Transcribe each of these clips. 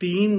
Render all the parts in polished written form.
3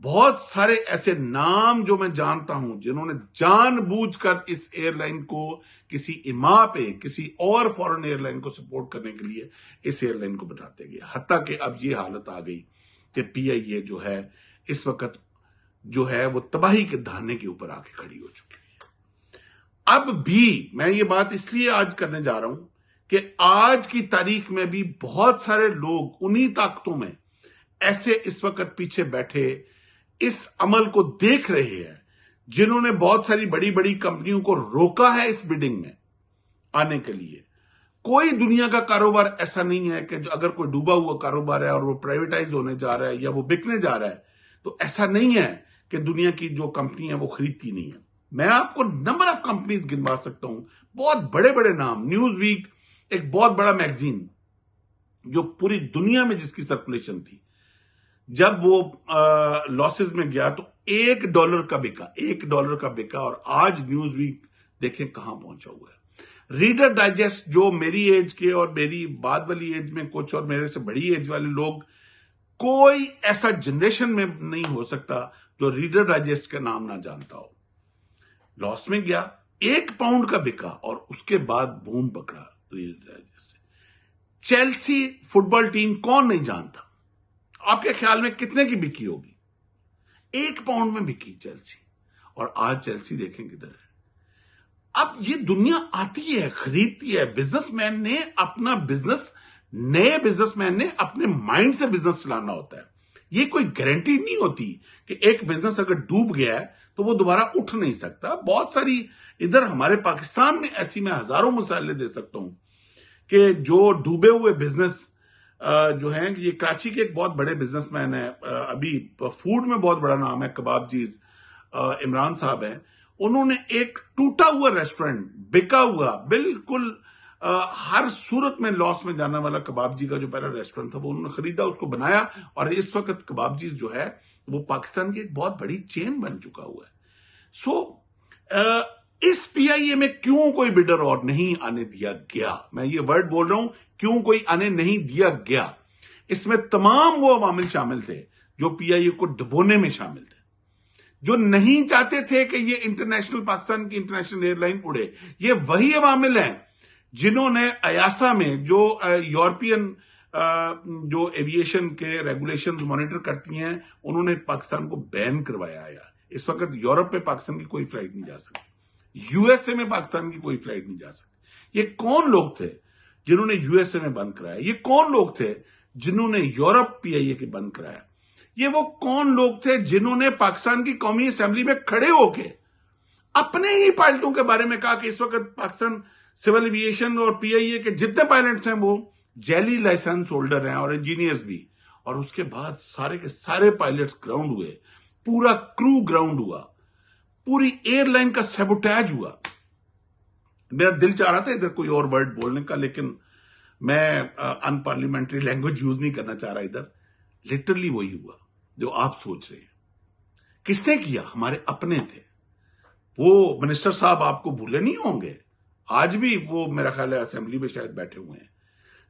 بہت سارے ایسے نام جو میں جانتا ہوں جنہوں نے جان بوجھ کر اس ایئر لائن کو کسی اما پہ کسی اور فورن ایئر لائن کو سپورٹ کرنے کے لیے اس ایئر لائن کو بناتے گئے، حتیٰ کہ اب یہ حالت آ گئی کہ پی آئی اے جو ہے اس وقت جو ہے وہ تباہی کے دہانے کے اوپر آ کے کھڑی ہو چکی ہے۔ اب بھی میں یہ بات اس لیے آج کرنے جا رہا ہوں کہ آج کی تاریخ میں بھی بہت سارے لوگ انہی طاقتوں میں ایسے اس وقت پیچھے بیٹھے اس عمل کو دیکھ رہے ہیں جنہوں نے بہت ساری بڑی بڑی کمپنیوں کو روکا ہے اس بیڈنگ میں آنے کے لیے۔ کوئی دنیا کا کاروبار ایسا نہیں ہے کہ جو اگر کوئی ڈوبا ہوا کاروبار ہے اور وہ پرائیویٹائز ہونے جا رہا ہے یا وہ بکنے جا رہا ہے تو ایسا نہیں ہے کہ دنیا کی جو کمپنی ہے وہ خریدتی نہیں ہے۔ میں آپ کو نمبر آف کمپنیز گنوا سکتا ہوں، بہت بڑے بڑے نام۔ نیوز ویک ایک بہت بڑا میگزین جو پوری دنیا میں جس کی سرکولیشن تھی، جب وہ لاسز میں گیا تو $1 کا بکا، $1 کا بکا، اور آج نیوز ویک دیکھیں کہاں پہنچا ہوا ہے۔ ریڈر ڈائجسٹ جو میری ایج کے اور میری بعد والی ایج میں کچھ اور میرے سے بڑی ایج والے لوگ، کوئی ایسا جنریشن میں نہیں ہو سکتا جو ریڈر ڈائجسٹ کا نام نہ جانتا ہو۔ لاس میں گیا، £1 کا بکا، اور اس کے بعد بوم پکڑا ریڈر ڈائجسٹ۔ چیلسی فٹ بال ٹیم کون نہیں جانتا؟ آپ کے خیال میں کتنے کی بکی ہوگی؟ £1 میں بکی چیلسی، اور آج چیلسی دیکھیں کدھر ہے۔ اب یہ دنیا آتی ہے، خریدتی ہے۔ بزنس مین نے اپنا بزنس، نئے بزنس مین نے اپنے مائنڈ سے بزنس چلانا ہوتا ہے۔ یہ کوئی گارنٹی نہیں ہوتی کہ ایک بزنس اگر ڈوب گیا ہے تو وہ دوبارہ اٹھ نہیں سکتا۔ بہت ساری ادھر ہمارے پاکستان میں ایسی میں ہزاروں مثالیں دے سکتا ہوں کہ جو ڈوبے ہوئے بزنس جو ہیں، یہ کراچی کے ایک بہت بڑے بزنس مین ہیں، ابھی فوڈ میں بہت بڑا نام ہے، کباب چیز، عمران صاحب ہیں۔ انہوں نے ایک ٹوٹا ہوا ریسٹورنٹ، بکا ہوا، بالکل ہر صورت میں لاس میں جانے والا کباب جی کا جو پہلا ریسٹورنٹ تھا وہ انہوں نے خریدا، اس کو بنایا، اور اس وقت کباب چیز جو ہے وہ پاکستان کی ایک بہت بڑی چین بن چکا ہوا ہے۔ سو اس پی آئی اے میں کیوں کوئی بڈر اور نہیں آنے دیا گیا؟ میں یہ ورڈ بول رہا ہوں، کیوں کوئی آنے نہیں دیا گیا؟ اس میں تمام وہ عوامل شامل تھے جو پی آئی اے کو ڈبونے میں شامل تھے، جو نہیں چاہتے تھے کہ یہ انٹرنیشنل پاکستان کی انٹرنیشنل ایئر لائن اڑے۔ یہ وہی عوامل ہیں جنہوں نے ایاسا میں، جو یورپین جو ایویشن کے ریگولیشن مانیٹر کرتی ہیں، انہوں نے پاکستان کو بین کروایا ہے۔ اس وقت یورپ میں پاکستان کی کوئی فلائٹ نہیں جا سکتی، یو ایس اے میں پاکستان کی کوئی فلائٹ نہیں جا سکتی۔ یہ کون لوگ تھے جنہوں نے یو ایس اے میں بند کرایا؟ یہ کون لوگ تھے جنہوں نے یورپ پی آئی اے کے بند کرایا؟ یہ وہ کون لوگ تھے جنہوں نے پاکستان کی قومی اسمبلی میں کھڑے ہو کے اپنے ہی پائلٹوں کے بارے میں کہا کہ اس وقت پاکستان سول ایویشن اور پی آئی اے کے جتنے پائلٹس ہیں وہ جیلی لائسنس ہولڈر ہیں، اور انجینئرز بھی، اور اس کے بعد سارے کے سارے پائلٹس گراؤنڈ ہوئے، پورا کرو گراؤنڈ ہوا، پوری ایئر لائن کا سیبوٹیج ہوا۔ میرا دل چاہ رہا تھا ادھر کوئی اور ورڈ بولنے کا، لیکن میں ان پارلیمنٹری لینگویج یوز نہیں کرنا چاہ رہا ادھر۔ لٹرلی وہی ہوا جو آپ سوچ رہے ہیں۔ کس نے کیا؟ ہمارے اپنے تھے۔ وہ منسٹر صاحب آپ کو بھولے نہیں ہوں گے، آج بھی وہ میرا خیال ہے اسمبلی میں شاید بیٹھے ہوئے ہیں،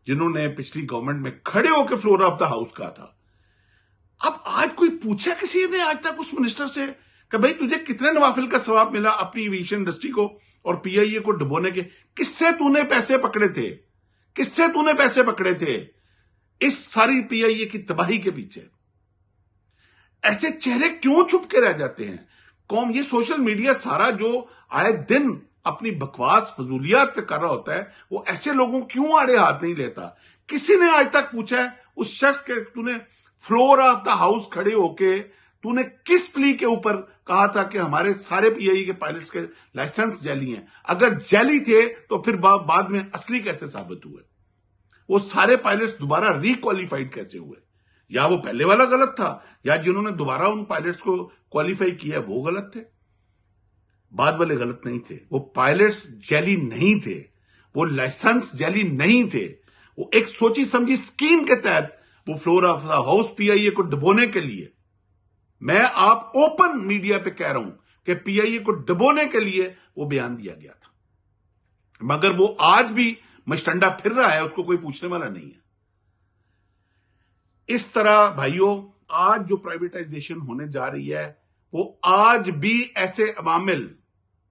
جنہوں نے پچھلی گورنمنٹ میں کھڑے ہو کے فلور آف دا ہاؤس کہا تھا۔ اب آج کوئی پوچھا کسی نے آج تک اس منسٹر سے کہ بھئی تجھے کتنے نوافل کا ثواب ملا اپنی ایویشن انڈسٹری کو اور پی آئی اے کو ڈبونے کے؟ کس سے تو نے پیسے پکڑے تھے؟ کس سے تو نے پیسے پکڑے تھے اس ساری پی آئی اے کی تباہی کے پیچھے؟ ایسے چہرے کیوں چھپ کے رہ جاتے ہیں؟ قوم، یہ سوشل میڈیا سارا جو آئے دن اپنی بکواس فضولیات پہ کر رہا ہوتا ہے، وہ ایسے لوگوں کیوں آڑے ہاتھ نہیں لیتا؟ کسی نے آج تک پوچھا ہے اس شخص کے تو نے فلور آف دا ہاؤس کھڑے ہو کے تو نے کس پلی کے اوپر کہا تھا کہ ہمارے سارے پی آئی اے کے پائلٹس کے لائسنس جعلی ہیں؟ اگر جعلی تھے تو پھر بعد میں اصلی کیسے ثابت ہوئے؟ وہ سارے پائلٹس دوبارہ ری کوالیفائڈ کیسے ہوئے؟ یا وہ پہلے والا غلط تھا، یا جنہوں نے دوبارہ ان پائلٹس کو کوالیفائی کیا وہ غلط تھے؟ بعد والے غلط نہیں تھے، وہ پائلٹس جعلی نہیں تھے، وہ لائسنس جعلی نہیں تھے، وہ ایک سوچی سمجھی سکیم کے تحت وہ فلور آف دا ہاؤس پی آئی اے کو ڈبونے کے لیے، میں آپ اوپن میڈیا پہ کہہ رہا ہوں کہ پی آئی اے کو ڈبونے کے لیے وہ بیان دیا گیا تھا، مگر وہ آج بھی مشٹنڈا پھر رہا ہے، اس کو کوئی پوچھنے والا نہیں ہے۔ اس طرح بھائیوں، آج جو پرائیویٹائزیشن ہونے جا رہی ہے وہ آج بھی ایسے عوامل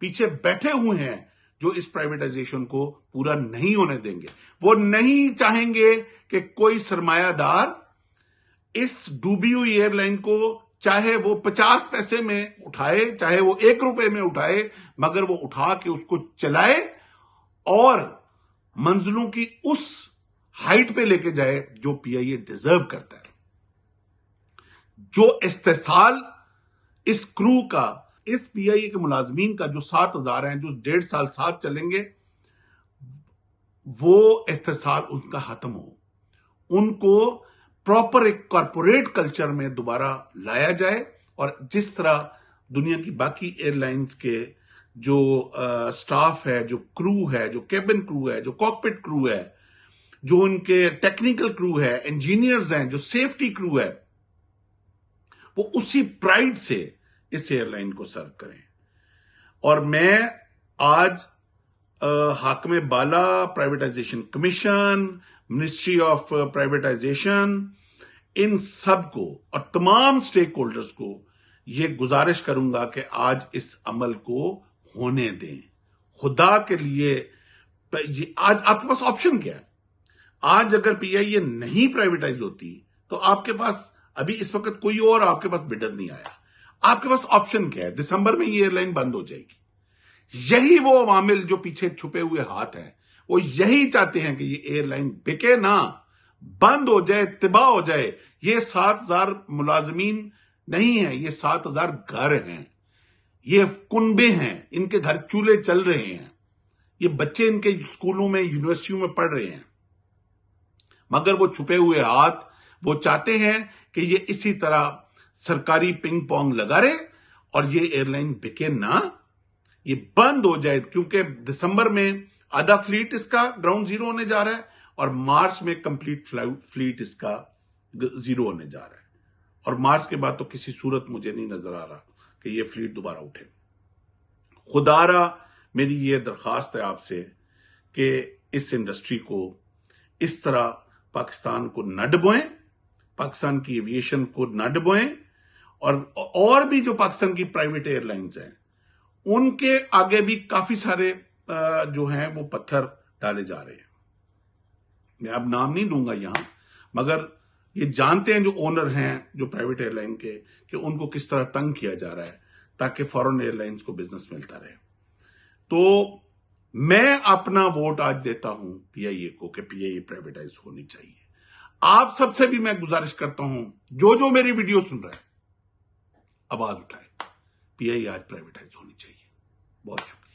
پیچھے بیٹھے ہوئے ہیں جو اس پرائیویٹائزیشن کو پورا نہیں ہونے دیں گے. وہ نہیں چاہیں گے کہ کوئی سرمایہ دار اس ڈوبی ہوئی ایئر لائن کو چاہے وہ 50 پیسے میں اٹھائے چاہے وہ 1 روپے میں اٹھائے مگر وہ اٹھا کے اس کو چلائے اور منزلوں کی اس ہائٹ پہ لے کے جائے جو پی آئی اے ڈیزرو کرتا ہے. جو استحصال اس کرو کا اس پی آئی اے کے ملازمین کا جو 7,000 ہیں جو 1.5 سال ساتھ چلیں گے وہ استحصال ان کا ختم ہو. ان کو پراپر ایک کارپوریٹ کلچر میں دوبارہ لایا جائے اور جس طرح دنیا کی باقی ایئر لائنز کے جو سٹاف ہے جو کرو ہے جو کیبن کرو ہے جو کاکپٹ کرو ہے جو ان کے ٹیکنیکل کرو ہے انجینئرز ہیں جو سیفٹی کرو ہے وہ اسی پرائیڈ سے اس ایئر لائن کو سرو کریں. اور میں آج حاکم بالا privatisation commission ministry of privatisation ان سب کو اور تمام سٹیک ہولڈرز کو یہ گزارش کروں گا کہ آج اس عمل کو ہونے دیں. خدا کے لیے آج آپ کے پاس آپشن کیا ہے؟ آج اگر پی آئی اے نہیں پرائیویٹائز ہوتی تو آپ کے پاس ابھی اس وقت کوئی اور آپ کے پاس بڈر نہیں آیا. آپ کے پاس آپشن کیا ہے؟ دسمبر میں یہ ایئر لائن بند ہو جائے گی. یہی وہ عوامل جو پیچھے چھپے ہوئے ہاتھ ہیں وہ یہی چاہتے ہیں کہ یہ ایئر لائن بکے نہ بند ہو جائے تباہ ہو جائے. یہ 7,000 ملازمین نہیں ہیں یہ 7,000 گھر ہیں یہ کنبے ہیں ان کے گھر چولہے چل رہے ہیں یہ بچے ان کے اسکولوں میں یونیورسٹیوں میں پڑھ رہے ہیں مگر وہ چھپے ہوئے ہاتھ وہ چاہتے ہیں کہ یہ اسی طرح سرکاری پنگ پونگ لگا رہے اور یہ ایئر لائن بکے نہ یہ بند ہو جائے کیونکہ دسمبر میں آدھا فلیٹ اس کا گراؤنڈ زیرو ہونے جا رہا ہے اور مارچ میں کمپلیٹ فلیٹ اس کا زیرو ہونے جا رہا ہے اور مارچ کے بعد تو کسی صورت مجھے نہیں نظر آ رہا کہ یہ فلیٹ دوبارہ اٹھے. خدارا میری یہ درخواست ہے آپ سے کہ اس انڈسٹری کو اس طرح پاکستان کو نہ ڈبوئیں پاکستان کی ایویشن کو نہ ڈبوئیں اور بھی جو پاکستان کی پرائیویٹ ایئر لائنز ہیں ان کے آگے بھی کافی سارے جو ہیں وہ پتھر ڈالے جا رہے ہیں. میں اب نام نہیں لوں گا یہاں مگر یہ جانتے ہیں جو اونر ہیں جو پرائیویٹ ایئر لائن کے کہ ان کو کس طرح تنگ کیا جا رہا ہے تاکہ فارن ایئر لائنز کو بزنس ملتا رہے. تو میں اپنا ووٹ آج دیتا ہوں پی آئی اے کو کہ پی آئی اے پرائیویٹائز ہونی چاہیے. آپ سب سے بھی میں گزارش کرتا ہوں جو میری ویڈیو سن رہا ہے آواز اٹھائے پی آئی اے آج پرائیویٹائز ہونی چاہیے. بہت شکریہ.